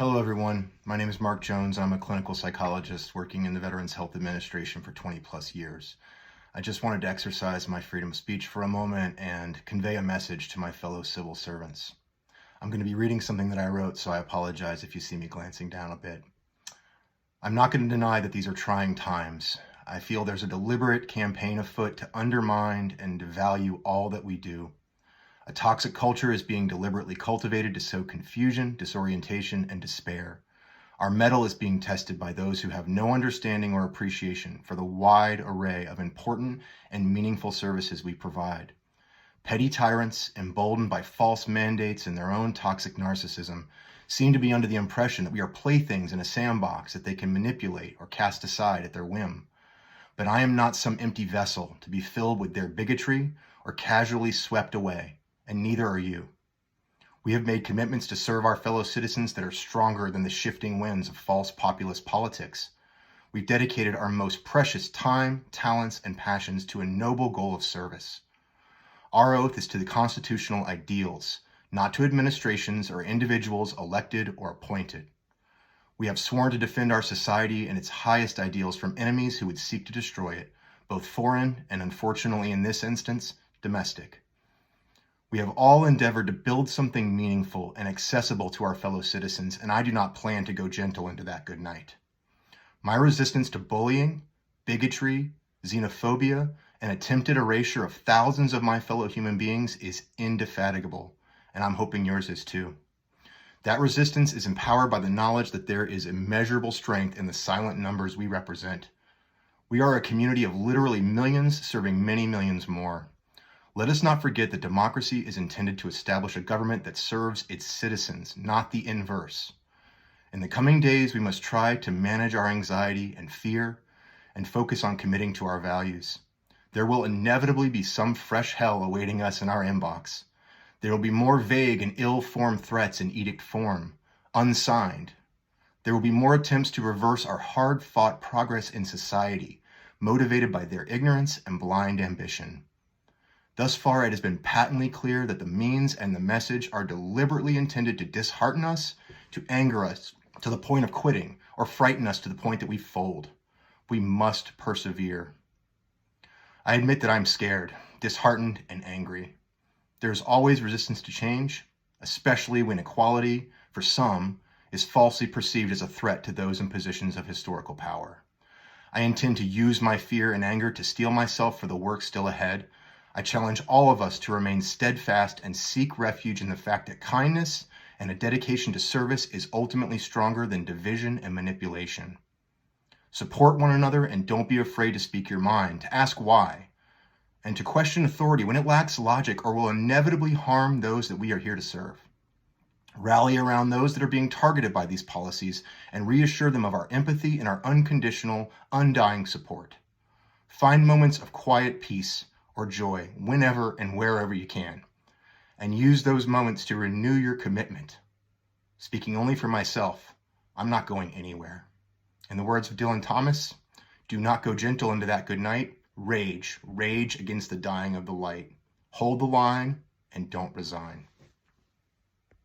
Hello, everyone. My name is Mark Jones. I'm a clinical psychologist working in the Veterans Health Administration for 20 plus years. I just wanted to exercise my freedom of speech for a moment and convey a message to my fellow civil servants. I'm going to be reading something that I wrote, so I apologize if you see me glancing down a bit. I'm not going to deny that these are trying times. I feel there's a deliberate campaign afoot to undermine and devalue all that we do. A toxic culture is being deliberately cultivated to sow confusion, disorientation, and despair. Our mettle is being tested by those who have no understanding or appreciation for the wide array of important and meaningful services we provide. Petty tyrants, emboldened by false mandates and their own toxic narcissism, seem to be under the impression that we are playthings in a sandbox that they can manipulate or cast aside at their whim. But I am not some empty vessel to be filled with their bigotry or casually swept away, and neither are you. We have made commitments to serve our fellow citizens that are stronger than the shifting winds of false populist politics. We've dedicated our most precious time, talents, and passions to a noble goal of service. Our oath is to the constitutional ideals, not to administrations or individuals elected or appointed. We have sworn to defend our society and its highest ideals from enemies who would seek to destroy it, both foreign and, unfortunately in this instance, domestic. We have all endeavored to build something meaningful and accessible to our fellow citizens, and I do not plan to go gentle into that good night. My resistance to bullying, bigotry, xenophobia, and attempted erasure of thousands of my fellow human beings is indefatigable, and I'm hoping yours is too. That resistance is empowered by the knowledge that there is immeasurable strength in the silent numbers we represent. We are a community of literally millions serving many millions more. Let us not forget that democracy is intended to establish a government that serves its citizens, not the inverse. In the coming days, we must try to manage our anxiety and fear and focus on committing to our values. There will inevitably be some fresh hell awaiting us in our inbox. There will be more vague and ill-formed threats in edict form, unsigned. There will be more attempts to reverse our hard-fought progress in society, motivated by their ignorance and blind ambition. Thus far, it has been patently clear that the means and the message are deliberately intended to dishearten us, to anger us to the point of quitting, or frighten us to the point that we fold. We must persevere. I admit that I'm scared, disheartened, and angry. There's always resistance to change, especially when equality, for some, is falsely perceived as a threat to those in positions of historical power. I intend to use my fear and anger to steel myself for the work still ahead. I challenge all of us to remain steadfast and seek refuge in the fact that kindness and a dedication to service is ultimately stronger than division and manipulation. Support one another and don't be afraid to speak your mind, to ask why, and to question authority when it lacks logic or will inevitably harm those that we are here to serve. Rally around those that are being targeted by these policies and reassure them of our empathy and our unconditional, undying support. Find moments of quiet peace or joy whenever and wherever you can, and use those moments to renew your commitment. Speaking only for myself, I'm not going anywhere. In the words of Dylan Thomas, do not go gentle into that good night. Rage against the dying of the light. Hold the line and don't resign.